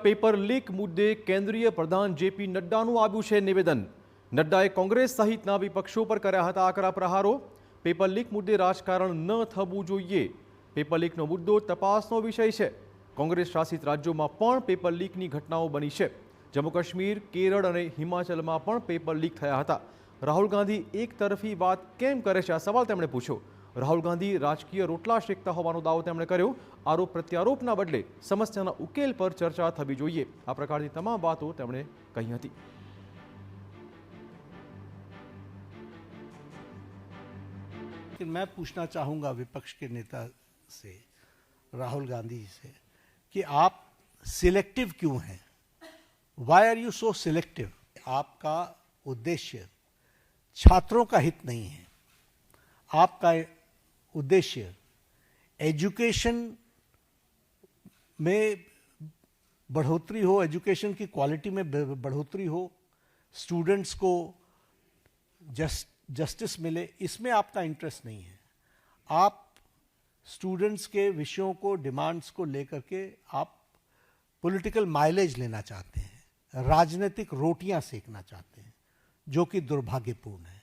Paper leak મુદ્દે કેન્દ્રીય પ્રધાન જેપી નડ્ડાનું આવ્યું છે નિવેદન. નડ્ડાએ કોંગ્રેસ સહિતના વિપક્ષો પર કર્યા હતા આકરા પ્રહારો. પેપર લીક મુદ્દે રાજકારણ ન થવું જોઈએ. પેપર લીકનો મુદ્દો તપાસનો વિષય છે. કોંગ્રેસ શાસિત રાજ્યોમાં પણ પેપર લીકની ઘટનાઓ બની છે. જમ્મુ કાશ્મીર, કેરળ અને હિમાચલમાં પણ પેપર લીક થયા હતા. રાહુલ ગાંધી એક તરફી વાત કેમ કરે છે, આ સવાલ તેમણે પૂછ્યો. રાહુલ ગાંધી રાજકીય રોટલા શેકતા હોવાનો દાવો તેમણે કર્યો. આરોપ પ્રત્યારોપના બદલે સમસ્યાના ઉકેલ પર ચર્ચા થવી જોઈએ. આ પ્રકારની તમામ વાતો તેમણે કહી હતી. मैं पूछना चाहूंगा विपक्ष के नेता से, राहुल गांधी से, कि आप सिलेक्टिव क्यों हैं? Why are you so selective? आपका उद्देश्य छात्रों का हित नहीं है. आपका उद्देश्य एजुकेशन में बढ़ोतरी हो, एजुकेशन की क्वालिटी में बढ़ोतरी हो, स्टूडेंट्स को जस्टिस मिले, इसमें आपका इंटरेस्ट नहीं है. आप स्टूडेंट्स के विषयों को, डिमांड्स को लेकर के आप पॉलिटिकल माइलेज लेना चाहते हैं, राजनीतिक रोटियां सेकना चाहते हैं, जो कि दुर्भाग्यपूर्ण है.